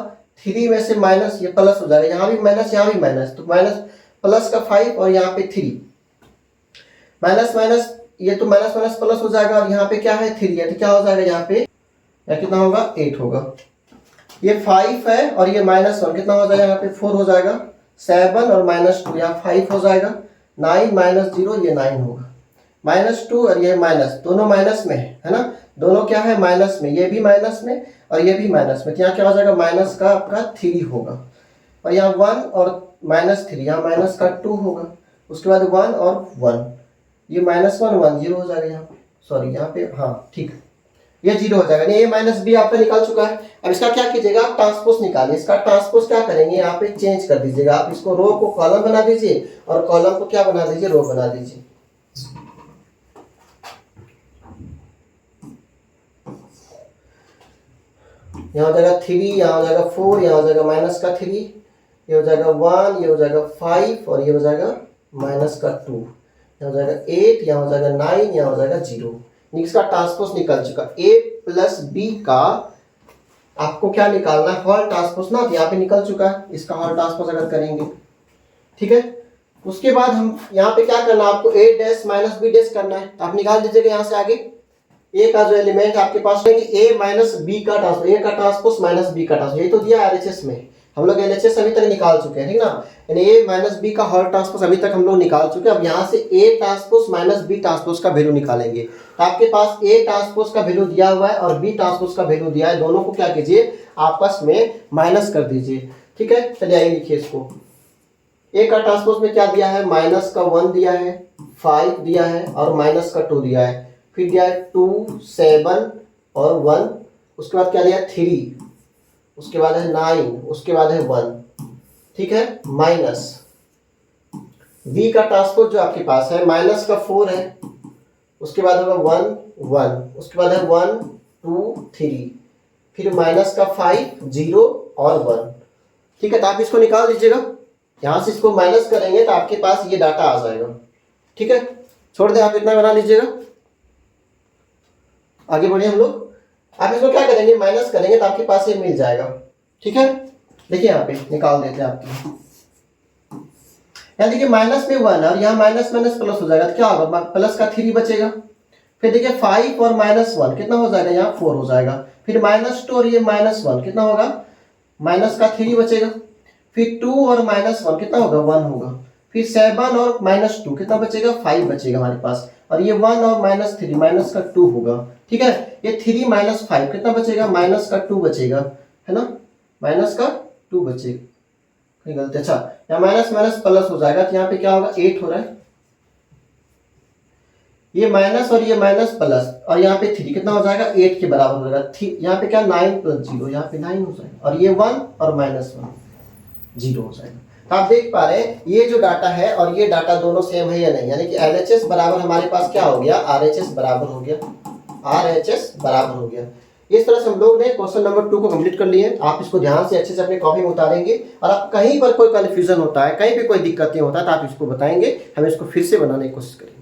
3 में से माइनस, ये प्लस हो जाएगा, यहाँ भी माइनस यहाँ भी माइनस, तो माइनस प्लस का 5 और यहाँ पे 3, माइनस माइनस ये तो माइनस माइनस प्लस हो जाएगा और यहाँ पे क्या है 3 है, तो क्या हो जाएगा यहाँ पे, या कितना होगा 8 होगा। ये 5 है और ये -1 कितना हो जाएगा, यहाँ पे 4 हो जाएगा, 7 और -2 यहाँ 5 हो जाएगा, 9 -0 ये 9 होगा, -2 और ये माइनस, दोनों माइनस में है ना, दोनों क्या है माइनस में, ये भी माइनस में और ये भी माइनस में, तो यहाँ क्या हो जाएगा माइनस का आपका 3 होगा, और यहाँ 1 और -3 यहाँ माइनस का 2 होगा, उसके बाद 1 और 1, ये -1 1 0 हो जाएगा यहाँ पे, सॉरी यहाँ पे, हाँ ठीक है, ये 0 हो जाएगा, ये माइनस बी आपका निकाल चुका है। अब इसका क्या कीजिएगा, आप ट्रांसपोज निकालिए, इसका ट्रांसपोज क्या करेंगे, यहाँ पे चेंज कर दीजिएगा, आप इसको रो को कॉलम बना दीजिए और कॉलम को क्या बना दीजिए, रो बना दीजिए। यहाँ हो जाएगा 3, यहाँ हो जाएगा 4, यहाँ हो जाएगा माइनस का 3, ये हो जाएगा 1, ये हो जाएगा 5 और ये हो जाएगा माइनस का 2, यहाँ हो जाएगा 8, यहाँ हो जाएगा 9, यहाँ हो जाएगा 0। इसका ट्रांसपोज निकल चुका। a प्लस बी का आपको क्या निकालना है, हॉल ट्रांसपोज ना, तो यहाँ पे निकल चुका है, इसका हॉल ट्रांसपोज अगर करेंगे, ठीक है। उसके बाद हम यहाँ पे क्या करना है, आपको a dash minus B dash करना है, तो आप निकाल दीजिएगा यहाँ से आगे a का जो एलिमेंट आपके पास रहेंगे, a माइनस बी का ट्रांसपोज, a का ट्रांसपोज माइनस बी का ट्रांसपोज, यही तो दिया RHS में, हम लोग LHS अभी तक निकाल चुके हैं, ठीक ना। यानी ए माइनस बी का हॉल ट्रांसपोज अभी तक हम लोग निकाल चुके हैं। अब यहाँ से A transpose minus B transpose का वैल्यू निकालेंगे। तो आपके पास ए ट्रांसपोज का वैल्यू दिया हुआ है और बी ट्रांसपोज का वैल्यू दिया है, दोनों को क्या कीजिए आपस में माइनस कर दीजिए, ठीक है। चलिए आइए लिखिए इसको। ए का ट्रांसपोज में क्या दिया है, माइनस का 1 दिया है, 5 दिया है और माइनस का 2 दिया है, फिर दिया है 2, 7 और 1, उसके बाद क्या दिया है 3, उसके बाद है 9, उसके बाद है 1, ठीक है। माइनस बी का ट्रांसपोज जो आपके पास है माइनस का 4 है, उसके बाद होगा 1, 1, उसके बाद है 1, 2, 3, फिर माइनस का 5, 0 और 1, ठीक है। तो आप इसको निकाल दीजिएगा, यहां से इसको माइनस करेंगे तो आपके पास ये डाटा आ जाएगा, ठीक है। छोड़ दे, आप इतना बना लीजिएगा, आगे बढ़िए हम लोग। आप इसको क्या करेंगे, माइनस करेंगे तो आपके पास ये मिल जाएगा, ठीक है। देखिए यहाँ पे निकाल देते हैं आपके, यहाँ देखिए माइनस में 1 और यहाँ माइनस माइनस प्लस हो जाएगा, तो क्या होगा, प्लस का 3 बचेगा। फिर देखिए 5 और माइनस 1 कितना हो जाएगा, यहाँ 4 हो जाएगा। फिर माइनस 2 और ये माइनस 1 कितना होगा, माइनस का 3 बचेगा। फिर 2 और माइनस 1 कितना होगा, 1 होगा। फिर 7 और माइनस 2 कितना बचेगा, 5 बचेगा हमारे पास। और ये 1 और माइनस 3 माइनस का 2 होगा, ठीक है। ये 3 माइनस 5 कितना बचेगा, माइनस का 2 बचेगा, है ना, माइनस का 2 बचेगा, कोई गलती, अच्छा यहाँ माइनस माइनस प्लस हो जाएगा, तो यहाँ पे क्या होगा 8 हो रहा है, ये माइनस और ये माइनस प्लस और यहाँ पे 3 कितना हो जाएगा, 8 के बराबर हो जाएगा। यहाँ पे क्या 9 + 0, यहाँ पे 9 हो जाएगा और ये 1 और माइनस 1 0 हो जाएगा। तो आप देख पा रहे हैं ये जो डाटा है और ये डाटा दोनों सेम है या नहीं, यानी कि LHS बराबर हमारे पास क्या हो गया, RHS बराबर हो गया, RHS बराबर हो गया। इस तरह से हम लोग ने क्वेश्चन नंबर 2 को कंप्लीट कर लिए। आप इसको ध्यान से अच्छे से अपने कॉपी में उतारेंगे और आप कहीं पर कोई कंफ्यूजन होता है, कहीं पे कोई दिक्कतें होता है तो आप इसको बताएंगे, हम इसको फिर से बनाने की कोशिश करेंगे,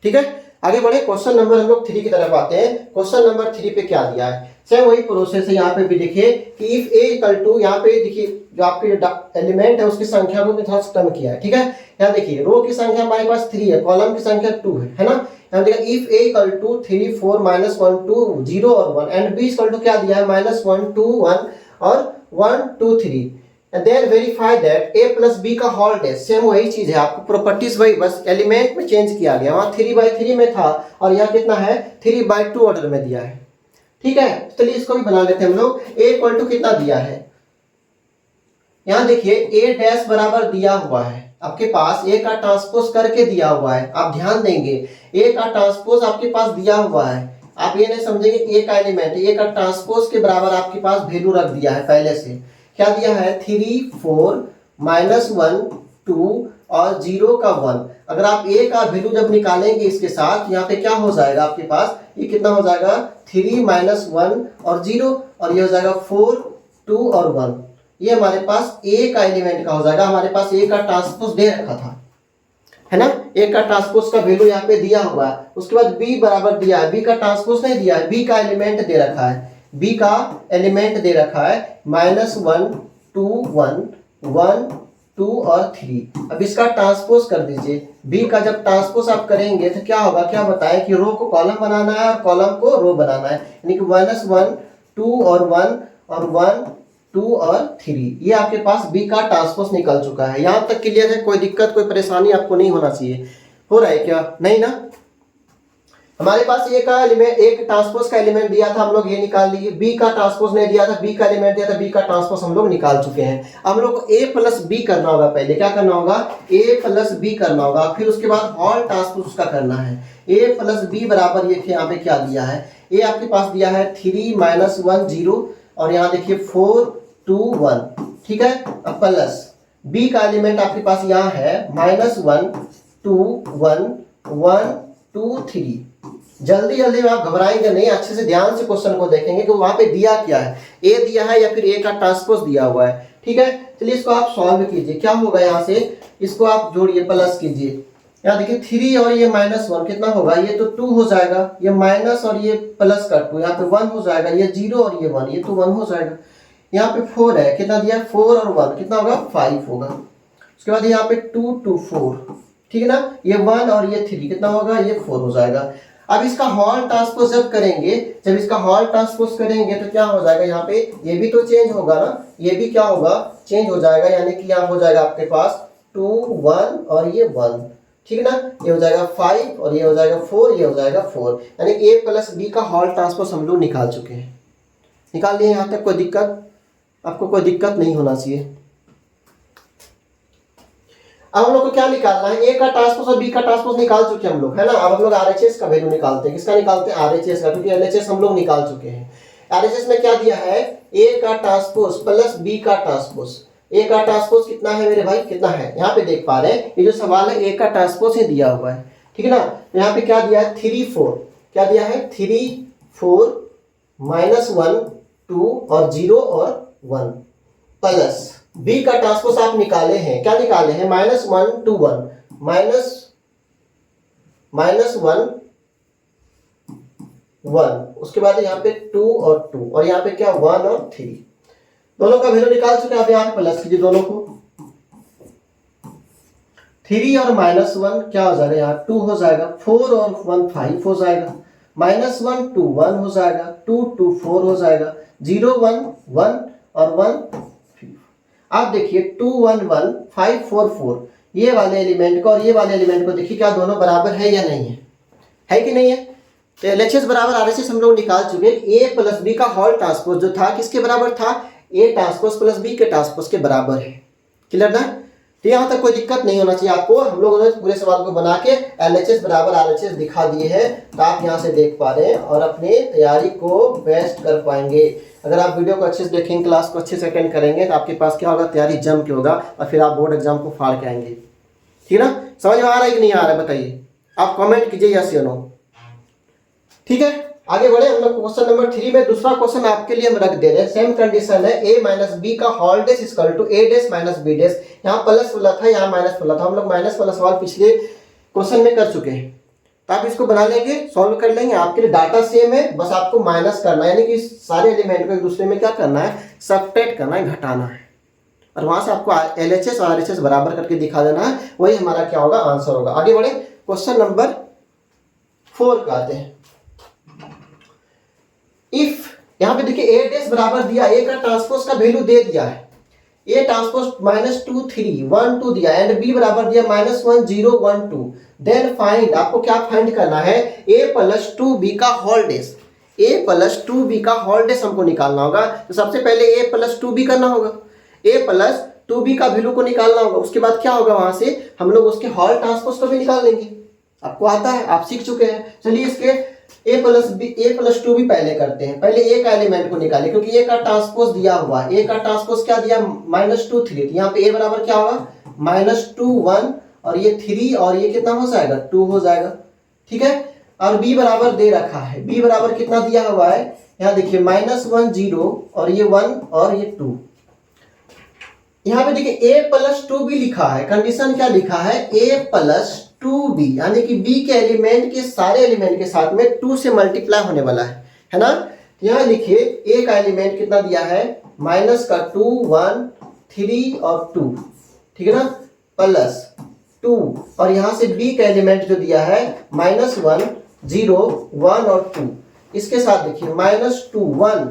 ठीक है। आगे बढ़े, क्वेश्चन नंबर हम लोग 3 की तरफ आते हैं। क्वेश्चन नंबर 3 पे क्या दिया है, सेम वही प्रोसेस है, यहाँ पे भी देखिए कि इफ ए इक्वल टू, यहाँ पे देखिए जो आपके एलिमेंट है उसकी संख्या को थोड़ा सा कम किया है, ठीक है। यहाँ देखिए रो की संख्या हमारे पास 3 है, कॉलम की संख्या 2 है ना। यहाँ देखिए इफ ए इक्वल टू 3, 4, -1, 2, 0 और 1 एंड बी इक्वल टू क्या दिया है, -1, 2, 1 और 1, 2, 3 and then verify that a plus b का होल डैश, सेम वही चीज है, आपको प्रॉपर्टीज वही, बस एलिमेंट में चेंज किया गया। वहां 3/3 में था और यहाँ कितना है 3/2 ऑर्डर में दिया है, ठीक है। चलिए इसको भी बना लेते हैं हम लोग। a इक्वल टू कितना दिया है, यहाँ देखिए a डैश बराबर दिया हुआ है आपके पास, a का ट्रांसपोज करके दिया हुआ है। आप ध्यान देंगे a का ट्रांसपोज आपके पास दिया हुआ है, आप ये नहीं समझेंगे a का एलिमेंट, a का ट्रांसपोज के बराबर आपके पास वैल्यू रख दिया है पहले से। क्या दिया है 3, 4, -1, 2 और 0 का 1। अगर आप a का वैल्यू जब निकालेंगे इसके साथ, यहाँ पे क्या हो जाएगा आपके पास, ये कितना हो जाएगा 3, -1 और 0 और ये हो जाएगा 4, 2 और 1। ये हमारे पास a का एलिमेंट का हो जाएगा। हमारे पास a का ट्रांसपोज दे रखा था, है ना, a का ट्रांसपोज का वैल्यू यहाँ पे दिया हुआ है। उसके बाद b बराबर दिया है, b का ट्रांसपोज नहीं दिया है, b का एलिमेंट दे रखा है, b का एलिमेंट दे रखा है -1, 2, 1, 1, 2 और 3। अब इसका ट्रांसपोज कर दीजिए। b का जब ट्रांसपोज आप करेंगे तो क्या होगा, क्या बताएं कि रो को कॉलम बनाना है और कॉलम को रो बनाना है, यानी कि -1, 2 और 1 और 1, 2 और 3। ये आपके पास b का ट्रांसपोज निकल चुका है। यहाँ तक क्लियर है, कोई दिक्कत कोई परेशानी आपको नहीं होना चाहिए, हो रहा है क्या, नहीं ना। हमारे पास ए का एलिमेंट, एक ट्रांसपोज का एलिमेंट दिया था, हम लोग ये निकाल लिए। बी का ट्रांसपोज नहीं दिया था, बी का एलिमेंट दिया था, बी का ट्रांसपोज हम लोग निकाल चुके हैं। अब हम लोग को ए प्लस बी करना होगा, पहले क्या करना होगा, ए प्लस बी करना होगा, फिर उसके बाद ऑल ट्रांसपोज उसका करना है। ए प्लस बी बराबर ये यहाँ पे क्या दिया है, ए आपके पास दिया है 3, -1, 0 और यहाँ देखिए 4, 2, 1, ठीक है। अब प्लस बी का एलिमेंट आपके पास यहाँ है -1, 2, 1, 1, 2, 3। जल्दी जल्दी में आप घबराएंगे नहीं, अच्छे से ध्यान से क्वेश्चन को देखेंगे कि वहां पे दिया क्या है, ए दिया है या फिर ए का ट्रांसपोज दिया हुआ है, ठीक है। चलिए इसको आप सॉल्व कीजिए, क्या होगा, यहाँ से इसको आप जोड़िए, प्लस कीजिए। यहाँ देखिए 3 और ये -1 कितना होगा, ये तो 2 हो जाएगा, ये माइनस और ये प्लस का 2, यहाँ पे 1 हो जाएगा, ये 0 और ये 1, ये तो 1 हो जाएगा। यहाँ पे 4 है, कितना दिया 4 और 1 कितना होगा 5 होगा। उसके बाद यहाँ पे 2, 2, 4, ठीक है ना, ये 1 और ये 3 कितना होगा, ये 4 हो जाएगा। अब इसका हॉल ट्रांसपोज जब करेंगे, जब इसका हॉल ट्रांसपोज करेंगे तो क्या हो जाएगा, यहाँ पे ये भी तो चेंज होगा ना, ये भी क्या होगा, चेंज हो जाएगा, यानी कि यहाँ हो जाएगा आपके पास 2 1 और ये 1, ठीक है ना, ये हो जाएगा 5 और ये हो जाएगा 4, ये हो जाएगा 4, यानी a प्लस बी का हॉल ट्रांसपोज हम लोग निकाल चुके हैं। निकाल लिए यहाँ तक, कोई दिक्कत, आपको कोई दिक्कत नहीं होना चाहिए। अब हम लोग को क्या निकालना है, ए का ट्रांसपोज और बी का ट्रांसपोज निकाल चुके हैं हम लोग, है ना। अब हम लोग आरएचएस का वैल्यू निकालते हैं। किसका निकालते हैं, आरएचएस का, क्योंकि एलएचएस हम लोग निकाल चुके हैं। आरएचएस में क्या दिया है, ए का ट्रांसपोज प्लस बी का ट्रांसपोज। ए का ट्रांसपोज कितना है मेरे भाई, कितना है, यहाँ पे देख पा रहे हैं, ये जो सवाल है ए का ट्रांसपोज ही दिया हुआ है, ठीक है ना। यहाँ पे क्या दिया है, 3 4, क्या दिया है 3 4 -1 2 और 0 और 1 प्लस बी का ट्रांसपोज आप निकाले हैं, क्या निकाले हैं, -1 2 1 -1 1, उसके बाद यहाँ पे 2 और 2 और यहाँ पे क्या 1 और 3, दोनों का वैल्यू निकाल चुके हैं। आप यहाँ पे प्लस कीजिए दोनों को, 3 और -1 क्या हो जाएगा, यहाँ 2 हो जाएगा, 4 और 1 5 हो जाएगा, -1 2 1 हो जाएगा, 2 2 4 हो जाएगा, 0 1 1 और 1 3। आप देखिए 2 1 1 5 4 4, ये वाले एलिमेंट को और ये वाले एलिमेंट को देखिए क्या दोनों बराबर है या नहीं है कि नहीं है। तो एलएचएस बराबर आरएचएस हम लोग निकाल चुके हैं। ए प्लस बी का हॉल ट्रांसपोज जो था किसके बराबर था, ए ट्रांसपोज प्लस बी के ट्रांसपोज के बराबर है। क्लियर ना, तो यहाँ तक कोई दिक्कत नहीं होना चाहिए आपको। हम लोगों ने पूरे सवाल को बना के एलएचएस बराबर आरएचएस दिखा दिए हैं, तो आप यहाँ से देख पा रहे हैं और अपने तैयारी को बेस्ट कर पाएंगे। अगर आप वीडियो को अच्छे से देखेंगे, क्लास को अच्छे से अटेंड करेंगे, तो आपके पास क्या होगा, तैयारी जम के होगा और फिर आप बोर्ड एग्जाम को फाड़ के आएंगे। ठीक है ना, समझ में आ रहा है कि नहीं आ रहा है बताइए, आप कमेंट कीजिए यस या नो। ठीक है, आगे बढ़े हम लोग क्वेश्चन नंबर 3 में। दूसरा क्वेश्चन आपके लिए हम रख दे रहे हैं, सेम कंडीशन है, a माइनस बी का whole dash equal to a dash minus b dash. यहाँ प्लस वाला था, यहाँ माइनस वाला था, हम लोग माइनस वाला सवाल पिछले क्वेश्चन में कर चुके हैं, तो आप इसको बना लेंगे, सॉल्व कर लेंगे। आपके लिए डाटा सेम है, बस आपको माइनस करना है, यानी कि सारे एलिमेंट को एक दूसरे में क्या करना है, सब्ट्रैक्ट करना है, घटाना है, और वहां से आपको एलएचएस और आरएचएस बराबर करके दिखा देना है, वही हमारा क्या होगा, आंसर होगा। आगे बढ़े क्वेश्चन नंबर 4 का आते हैं। इफ यहाँ पे देखिए ए डैश बराबर दिया, ए का ट्रांसपोज का वैल्यू दे दिया है, ए ट्रांसपोज -2 3 1 2 दिया, एंड बी बराबर दिया -1 0 1 2, देन फाइंड, आपको क्या फाइंड करना है, a प्लस 2b का whole dash. a plus 2b का होल डैश हमको निकालना होगा, तो सबसे पहले a प्लस 2b करना होगा, a प्लस 2b का वैल्यू को निकालना होगा। उसके बाद क्या होगा, वहां से हम लोग उसके होल ट्रांसपोज को भी निकाल लेंगे। आपको आता है, आप सीख चुके हैं। चलिए इसके a प्लस 2b पहले करते हैं। पहले a का एलिमेंट को निकालें, क्योंकि a का ट्रांसपोज दिया हुआ है। a का ट्रांसपोज क्या दिया, -2 3, यहाँ पे a बराबर क्या होगा, -2 1 और ये 3 और ये कितना हो जाएगा, 2 हो जाएगा। ठीक है, और b बराबर दे रखा है, b बराबर कितना दिया हुआ है, यहाँ देखिए -1 0 और ये 1 और ये 2। यहाँ पे देखिए a प्लस 2b लिखा है, कंडीशन क्या लिखा है, a प्लस 2b, यानी कि b के एलिमेंट के सारे एलिमेंट के साथ में 2 से मल्टीप्लाई होने वाला है ना। यहाँ लिखिए a का एलिमेंट कितना दिया है, -2 1 3 और 2, ठीक है ना, प्लस 2, और यहाँ से b का एलिमेंट जो दिया है -1 0 1 और 2, इसके साथ देखिए -2 1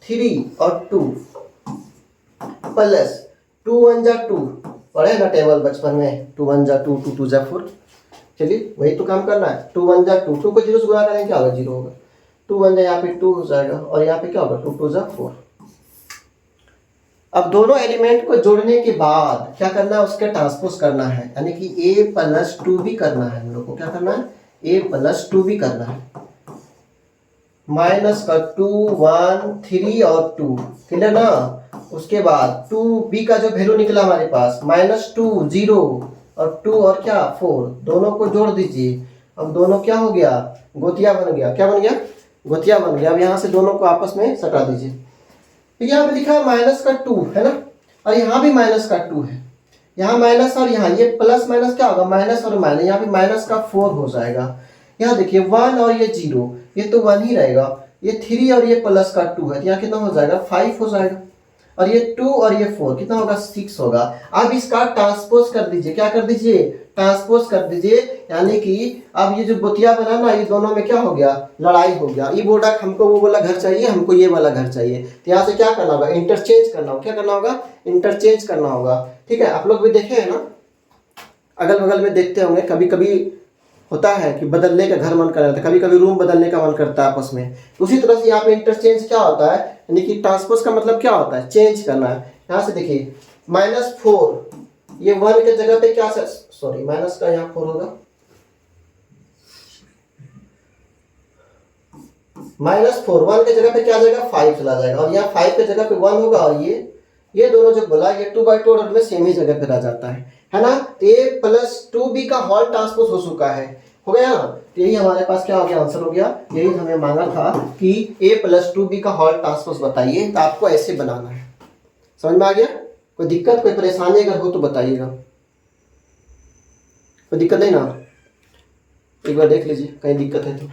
3 और 2 प्लस 2 1 जा 2, पढ़े ना टेबल बचपन में, 2 1 जा 2 2 2 जा 4। चलिए वही तो काम करना है, 2 1 जा 2, 2 को 0 से गुणा करेंगे क्या होगा, 0 होगा, 2 1 जा यहाँ पे 2 हो जाएगा और यहाँ पे क्या होगा, 2 2 जा 4। अब दोनों एलिमेंट को जोड़ने के बाद क्या करना है, उसका ट्रांसपोज करना है, यानी कि a प्लस 2b करना है। हम लोग को क्या करना है, a प्लस 2b करना है, -2 1 3 और 2, क्लियर ना। उसके बाद 2b का जो वैल्यू निकला हमारे पास, -2 0 और 2 और क्या 4, दोनों को जोड़ दीजिए। अब दोनों क्या हो गया, गोतिया बन गया, क्या बन गया, गोतिया बन गया। अब यहाँ से दोनों को आपस में सटा दीजिए। तो यहाँ पे लिखा है -2 है ना, और यहाँ भी -2 है, यहाँ माइनस और यहाँ ये प्लस माइनस क्या होगा, माइनस और माइनस, यहाँ पे -4 हो जाएगा। यहाँ देखिए 1 और ये 0, ये तो 1 ही रहेगा, ये 3 और ये +2 है, तो यहाँ कितना हो जाएगा, 5 हो जाएगा, और ये 2 और ये 4 कितना होगा, 6 होगा। अब इसका ट्रांसपोज कर दीजिए, क्या कर दीजिए, ट्रांसपोज कर दीजिए, यानी कि अब ये जो बोतिया बना ना, ये दोनों में क्या हो गया, लड़ाई हो गया। ये बोला हमको वो वाला घर चाहिए, हमको ये वाला घर चाहिए, तो यहाँ से क्या करना होगा, इंटरचेंज करना होगा। क्या करना होगा, इंटरचेंज करना होगा। ठीक है, आप लोग भी देखे हैं ना, अगल बगल में देखते होंगे, कभी कभी होता है कि बदलने का घर मन कर रहा था, कभी कभी रूम बदलने का मन करता है आपस में। उसी तरह से यहाँ पे इंटरचेंज क्या होता है, यानी कि ट्रांसपोज का मतलब क्या होता है, चेंज करना है। यहाँ से देखिए -4, ये 1 के जगह पे क्या, सॉरी माइनस का यहाँ 4 होगा, -4, 1 के जगह पे क्या जाएगा, 5 चला जाएगा, और यहाँ 5 के जगह पे 1 होगा, और ये दोनों जो बोला ये 2/2 ऑर्डर में सेम ही जगह पे रह जाता है ना। तो a + 2b का होल ट्रांसपोज हो चुका है, हो गया ना। तो यही हमारे पास क्या हो गया, आंसर हो गया। यही हमें मांगा था कि a + 2b का होल ट्रांसपोज बताइए, तो आपको ऐसे बनाना है। समझ में आ गया? कोई दिक्कत, कोई परेशानी अगर हो तो बताइएगा, कोई दिक्कत नहीं ना, एक बार देख लीजिए कहीं दिक्कत है तो।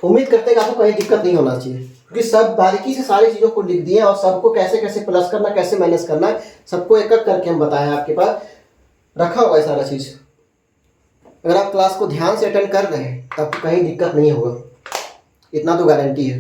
उम्मीद करते हैं कि आपको कहीं दिक्कत नहीं होना चाहिए, क्योंकि सब बारीकी से सारी चीज़ों को लिख दिए, और सबको कैसे कैसे प्लस करना, कैसे माइनस करना है, सबको एक एक करके हम बताएं। आपके पास रखा हुआ है सारा चीज़। अगर आप क्लास को ध्यान से अटेंड कर रहे हैं तो आपको कहीं दिक्कत नहीं होगा, इतना तो गारंटी है।